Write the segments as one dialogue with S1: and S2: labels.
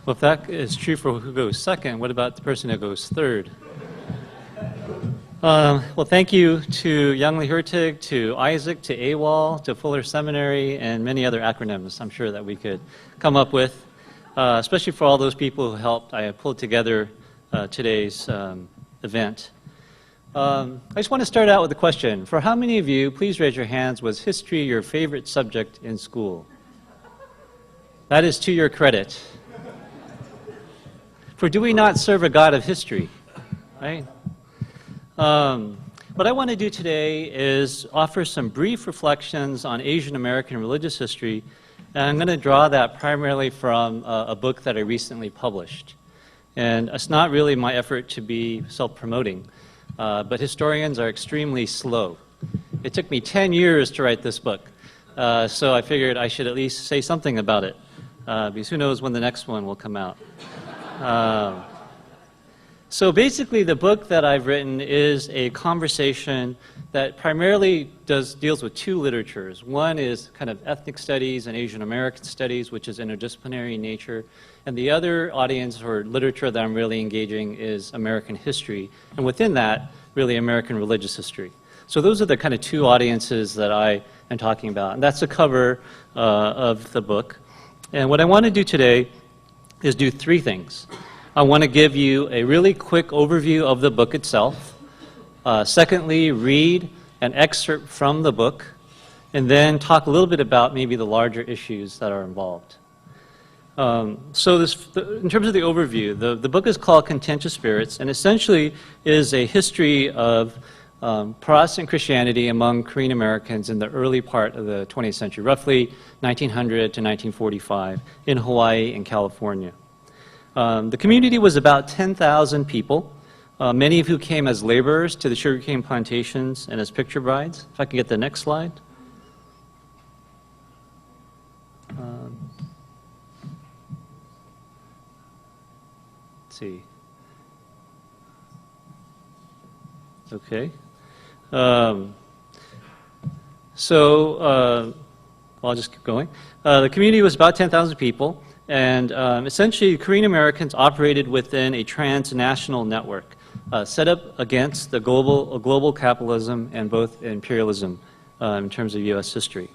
S1: Well, if that is true for who goes second, what about the person who goes third? Well, thank you to Youngli Hurtig, to Isaac, to AWOL, to Fuller Seminary, and many other acronyms I'm sure that we could come up with, especially for all those people who helped. I pulled together today's event. I just want to start out with a question. For how many of you, please raise your hands, was history your favorite subject in school? That is to your credit. For do we not serve a God of history, right? What I want to do today is offer some brief reflections on Asian American religious history, and I'm going to draw that primarily from a book that I recently published. And it's not really my effort to be self-promoting, but historians are extremely slow. It took me 10 years to write this book, so I figured I should at least say something about it, because who knows when the next one will come out. So basically, the book that I've written is a conversation that primarily deals with two literatures. One is kind of ethnic studies and Asian American studies, which is interdisciplinary in nature. And the other audience or literature that I'm really engaging is American history. And within that, really American religious history. So those are the kind of two audiences that I am talking about. And that's the cover of the book. And what I want to do today is do three things. I want to give you a really quick overview of the book itself. Secondly, read an excerpt from the book, and then talk a little bit about maybe the larger issues that are involved. In terms of the overview, the book is called Contentious Spirits, and essentially is a history of Protestant Christianity among Korean Americans in the early part of the 20th century, roughly 1900 to 1945, in Hawaii and California. The community was about 10,000 people, many of who came as laborers to the sugarcane plantations and as picture brides. If I can get the next slide. Let's see. Okay. I'll just keep going. The community was about 10,000 people. And essentially, Korean Americans operated within a transnational network set up against the global capitalism and both imperialism in terms of U.S. history.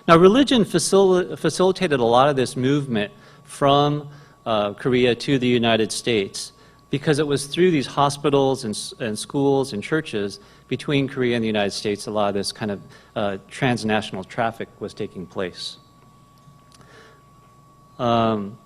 S1: Now, religion facilitated a lot of this movement from Korea to the United States because it was through these hospitals and schools and churches between Korea and the United States a lot of this kind of transnational traffic was taking place. And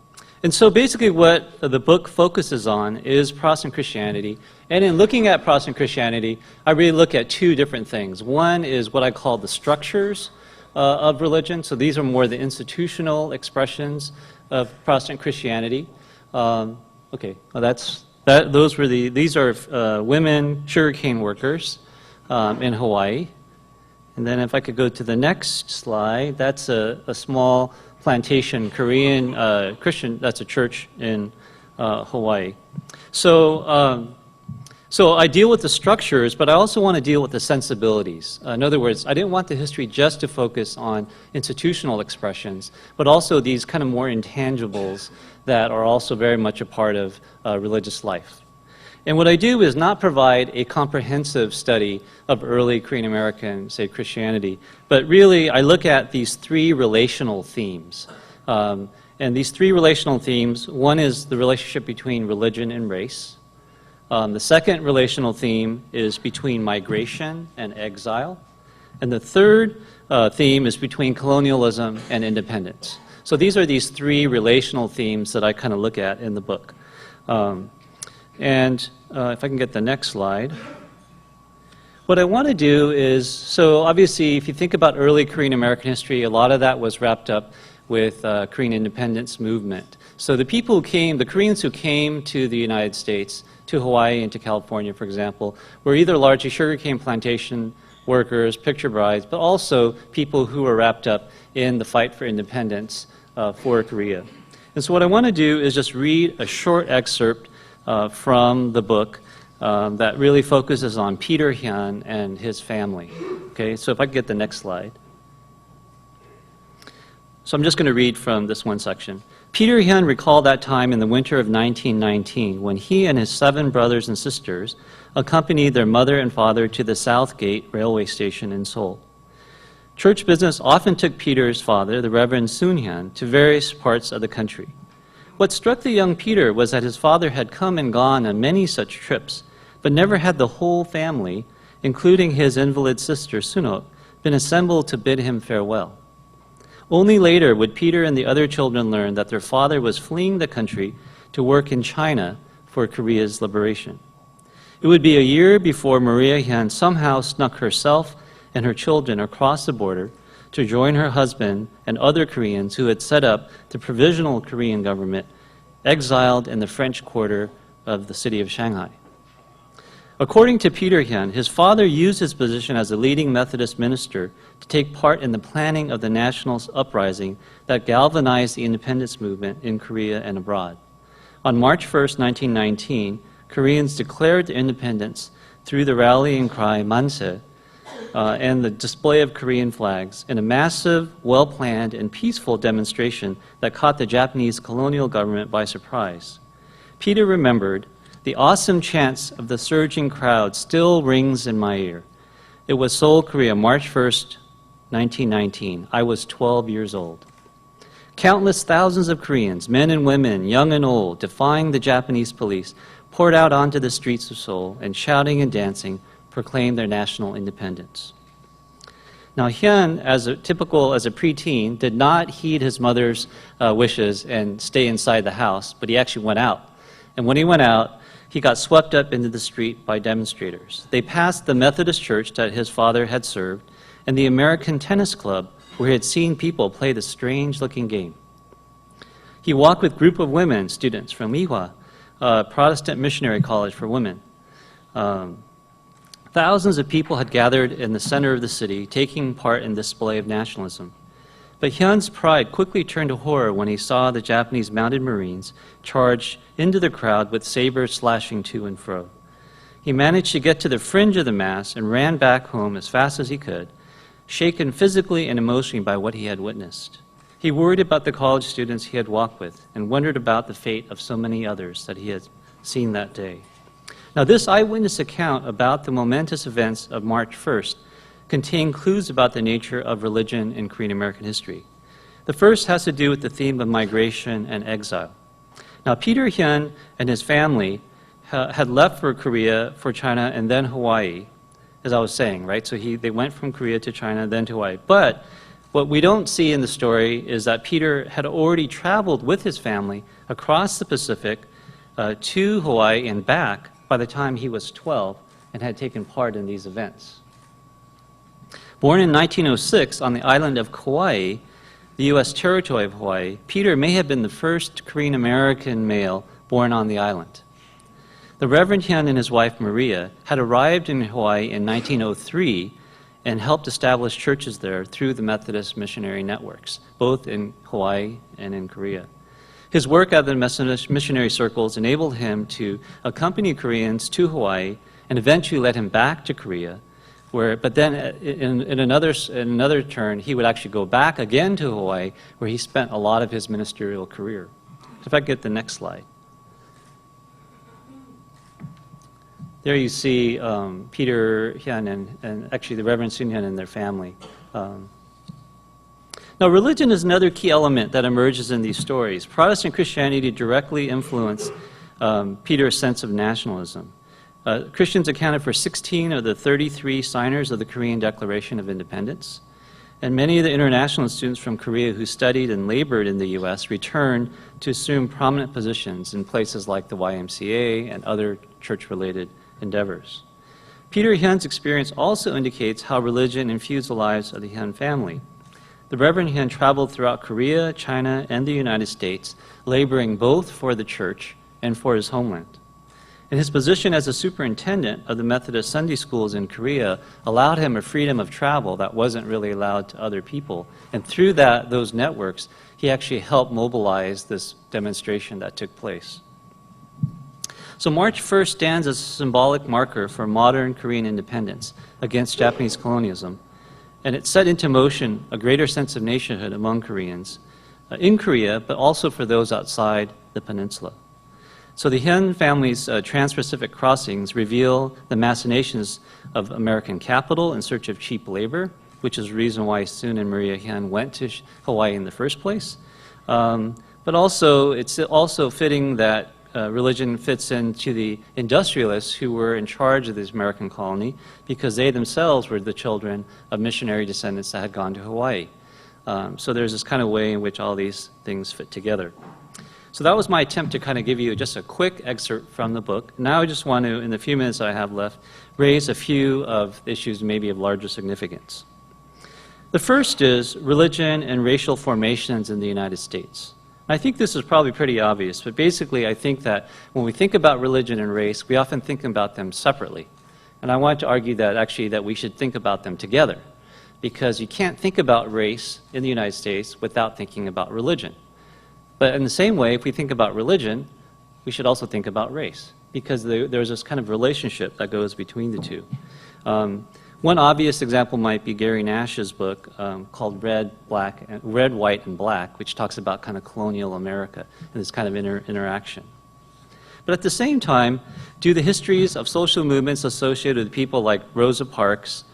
S1: so basically what the book focuses on is Protestant Christianity. And in looking at Protestant Christianity, I really look at two different things. One is what I call the structures of religion. So these are more the institutional expressions of Protestant Christianity. Okay, well these are women sugarcane workers in Hawaii. And then if I could go to the next slide, that's a small plantation Korean Christian, that's a church in Hawaii. So I deal with the structures, but I also want to deal with the sensibilities. In other words, I didn't want the history just to focus on institutional expressions, but also these kind of more intangibles that are also very much a part of religious life. And what I do is not provide a comprehensive study of early Korean American, say, Christianity, but really I look at these three relational themes. And these three relational themes, one is the relationship between religion and race. The second relational theme is between migration and exile. And the third theme is between colonialism and independence. So these are these three relational themes that I kind of look at in the book. If I can get the next slide. What I want to do is, so obviously if you think about early Korean American history, a lot of that was wrapped up with Korean independence movement. So the people who came, the Koreans who came to the United States, to Hawaii and to California, for example, were either largely sugarcane plantation workers, picture brides, but also people who were wrapped up in the fight for independence for Korea. And so what I want to do is just read a short excerpt from the book that really focuses on Peter Hyun and his family. Okay, so if I could get the next slide. So I'm just going to read from this one section. Peter Hyun recalled that time in the winter of 1919 when he and his 7 brothers and sisters accompanied their mother and father to the South Gate railway station in Seoul. Church business often took Peter's father, the Reverend Soon Hyun, to various parts of the country. What struck the young Peter was that his father had come and gone on many such trips, but never had the whole family, including his invalid sister Sunok, been assembled to bid him farewell. Only later would Peter and the other children learn that their father was fleeing the country to work in China for Korea's liberation. It would be a year before Maria Hyun somehow snuck herself and her children across the border to join her husband and other Koreans who had set up the provisional Korean government, exiled in the French quarter of the city of Shanghai. According to Peter Hyun, his father used his position as a leading Methodist minister to take part in the planning of the national uprising that galvanized the independence movement in Korea and abroad. On March 1st, 1919, Koreans declared their independence through the rallying cry Manse and the display of Korean flags in a massive, well-planned, and peaceful demonstration that caught the Japanese colonial government by surprise. Peter remembered, "The awesome chants of the surging crowd still rings in my ear. It was Seoul, Korea, March 1st, 1919. I was 12 years old. Countless thousands of Koreans, men and women, young and old, defying the Japanese police, poured out onto the streets of Seoul and shouting and dancing, proclaimed their national independence." Now, Hyun, as a preteen, did not heed his mother's wishes and stay inside the house, but he actually went out. And when he went out, he got swept up into the street by demonstrators. They passed the Methodist church that his father had served and the American Tennis Club, where he had seen people play the strange-looking game. He walked with a group of women students from Ihwa, Protestant Missionary College for Women. Thousands of people had gathered in the center of the city, taking part in the display of nationalism. But Hyun's pride quickly turned to horror when he saw the Japanese mounted Marines charge into the crowd with sabers slashing to and fro. He managed to get to the fringe of the mass and ran back home as fast as he could, shaken physically and emotionally by what he had witnessed. He worried about the college students he had walked with and wondered about the fate of so many others that he had seen that day. Now, this eyewitness account about the momentous events of March 1st contain clues about the nature of religion in Korean American history. The first has to do with the theme of migration and exile. Now, Peter Hyun and his family had left for Korea, for China, and then Hawaii, as I was saying, right? So they went from Korea to China, then to Hawaii. But what we don't see in the story is that Peter had already traveled with his family across the Pacific to Hawaii and back by the time he was 12 and had taken part in these events. Born in 1906 on the island of Kauai, the U.S. territory of Hawaii, Peter may have been the first Korean American male born on the island. The Reverend Hyun and his wife Maria had arrived in Hawaii in 1903 and helped establish churches there through the Methodist missionary networks, both in Hawaii and in Korea. His work at the Methodist missionary circles enabled him to accompany Koreans to Hawaii and eventually led him back to Korea, but then in another turn, he would actually go back again to Hawaii, where he spent a lot of his ministerial career. If I get the next slide. There you see Peter Hyun and actually the Reverend Soon Hyun and their family. Now, religion is another key element that emerges in these stories. Protestant Christianity directly influenced Peter's sense of nationalism. Christians accounted for 16 of the 33 signers of the Korean Declaration of Independence. And many of the international students from Korea who studied and labored in the U.S. returned to assume prominent positions in places like the YMCA and other church-related endeavors. Peter Hyun's experience also indicates how religion infused the lives of the Hyun family. The Reverend Hyun traveled throughout Korea, China, and the United States, laboring both for the church and for his homeland. And his position as a superintendent of the Methodist Sunday schools in Korea allowed him a freedom of travel that wasn't really allowed to other people. And through those networks, he actually helped mobilize this demonstration that took place. So March 1st stands as a symbolic marker for modern Korean independence against Japanese colonialism. And it set into motion a greater sense of nationhood among Koreans in Korea, but also for those outside the peninsula. So the Hyun family's trans-Pacific crossings reveal the machinations of American capital in search of cheap labor, which is the reason why Soon and Maria Hyun went to Hawaii in the first place. But also, it's also fitting that religion fits into the industrialists who were in charge of this American colony because they themselves were the children of missionary descendants that had gone to Hawaii. So there's this kind of way in which all these things fit together. So that was my attempt to kind of give you just a quick excerpt from the book. Now I just want to, in the few minutes I have left, raise a few of issues maybe of larger significance. The first is religion and racial formations in the United States. I think this is probably pretty obvious, but basically I think that when we think about religion and race, we often think about them separately. And I want to argue that actually that we should think about them together, because you can't think about race in the United States without thinking about religion. But in the same way, if we think about religion, we should also think about race, because there's this kind of relationship that goes between the two. One obvious example might be Gary Nash's book called Red, White, and Black, which talks about kind of colonial America and this kind of interaction. But at the same time, do the histories of social movements associated with people like Rosa Parks,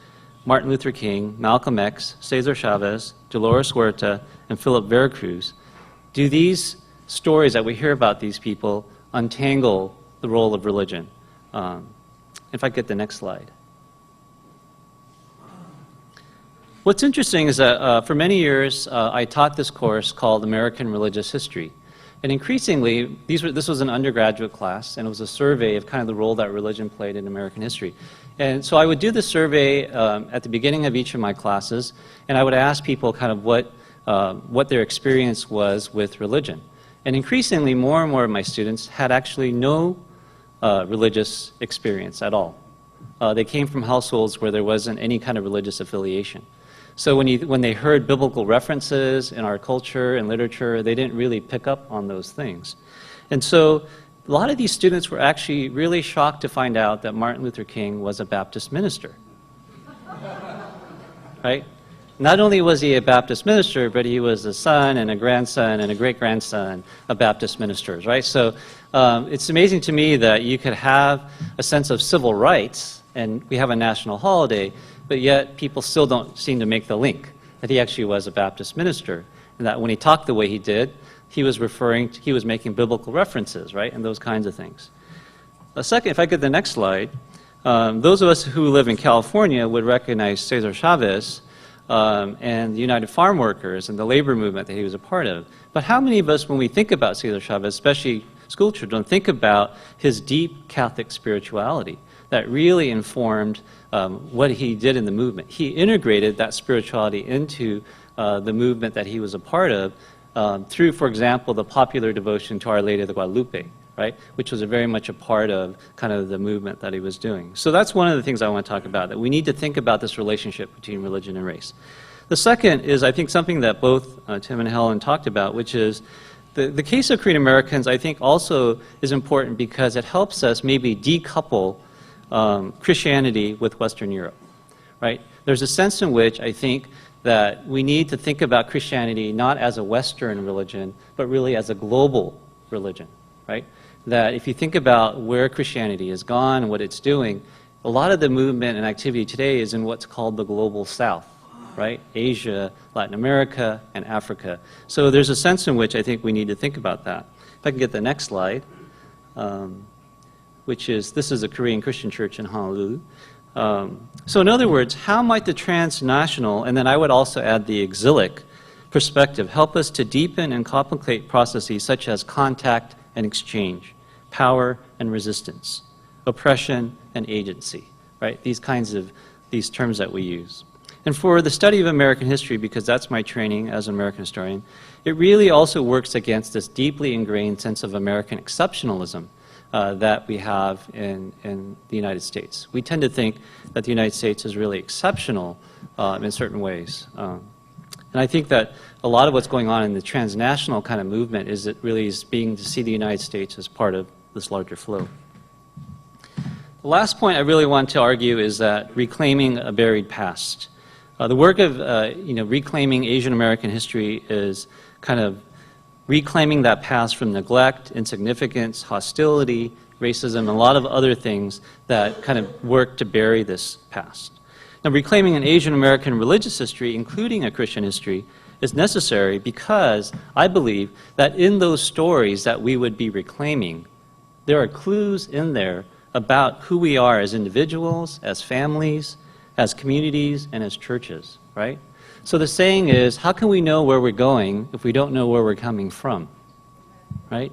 S1: Martin Luther King, Malcolm X, Cesar Chavez, Dolores Huerta, and Philip Veracruz, do these stories that we hear about these people untangle the role of religion? If I get the next slide. What's interesting is that for many years I taught this course called American Religious History. And increasingly, this was an undergraduate class, and it was a survey of kind of the role that religion played in American history. And so I would do the survey at the beginning of each of my classes, and I would ask people kind of what their experience was with religion. And increasingly, more and more of my students had actually no religious experience at all. They came from households where there wasn't any kind of religious affiliation. So when they heard biblical references in our culture and literature, they didn't really pick up on those things. And so a lot of these students were actually really shocked to find out that Martin Luther King was a Baptist minister. Right? Not only was he a Baptist minister, but he was a son and a grandson and a great-grandson of Baptist ministers, right? So it's amazing to me that you could have a sense of civil rights, and we have a national holiday, but yet people still don't seem to make the link that he actually was a Baptist minister, and that when he talked the way he did, he was making biblical references, right, and those kinds of things. A second, if I get the next slide, those of us who live in California would recognize Cesar Chavez and the United Farm Workers and the labor movement that he was a part of. But how many of us, when we think about Cesar Chavez, especially school children, think about his deep Catholic spirituality that really informed what he did in the movement? He integrated that spirituality into the movement that he was a part of through, for example, the popular devotion to Our Lady of Guadalupe, right, which was very much a part of kind of the movement that he was doing. So that's one of the things I want to talk about, that we need to think about this relationship between religion and race. The second is, I think, something that both Tim and Helen talked about, which is the case of Korean Americans, I think, also is important because it helps us maybe decouple Christianity with Western Europe, right? There's a sense in which I think that we need to think about Christianity not as a Western religion, but really as a global religion, right? That if you think about where Christianity has gone and what it's doing, a lot of the movement and activity today is in what's called the global South, right? Asia, Latin America, and Africa. So there's a sense in which I think we need to think about that. If I can get the next slide. Which is, this is a Korean Christian church in Honolulu. So in other words, how might the transnational, and then I would also add the exilic perspective, help us to deepen and complicate processes such as contact and exchange, power and resistance, oppression and agency, right? These kinds of, these terms that we use. And for the study of American history, because that's my training as an American historian, it really also works against this deeply ingrained sense of American exceptionalism that we have in the United States. We tend to think that the United States is really exceptional in certain ways. And I think that a lot of what's going on in the transnational kind of movement is it really is being to see the United States as part of this larger flow. The last point I really want to argue is that reclaiming a buried past. The work of reclaiming Asian American history is kind of reclaiming that past from neglect, insignificance, hostility, racism, and a lot of other things that kind of work to bury this past. Now, reclaiming an Asian American religious history, including a Christian history, is necessary because I believe that in those stories that we would be reclaiming, there are clues in there about who we are as individuals, as families, as communities, and as churches, right? So the saying is, how can we know where we're going if we don't know where we're coming from, right?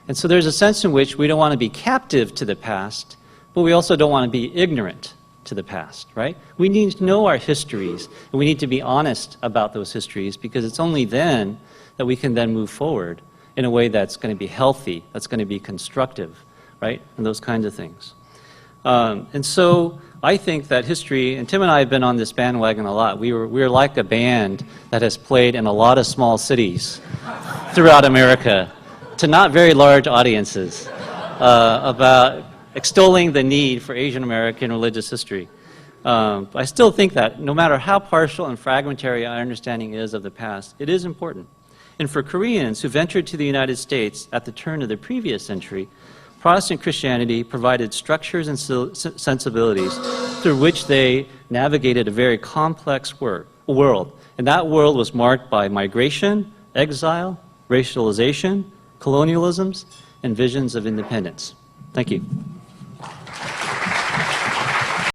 S1: And so there's a sense in which we don't want to be captive to the past, but we also don't want to be ignorant to the past, right? We need to know our histories, and we need to be honest about those histories, because it's only then that we can then move forward in a way that's going to be healthy, that's going to be constructive, right? And those kinds of things. And so I think that history, and Tim and I have been on this bandwagon a lot. We're like a band that has played in a lot of small cities throughout America to not very large audiences about extolling the need for Asian American religious history. I still think that no matter how partial and fragmentary our understanding is of the past, it is important. And for Koreans who ventured to the United States at the turn of the previous century, Protestant Christianity provided structures and sensibilities through which they navigated a very complex world. And that world was marked by migration, exile, racialization, colonialisms, and visions of independence. Thank you.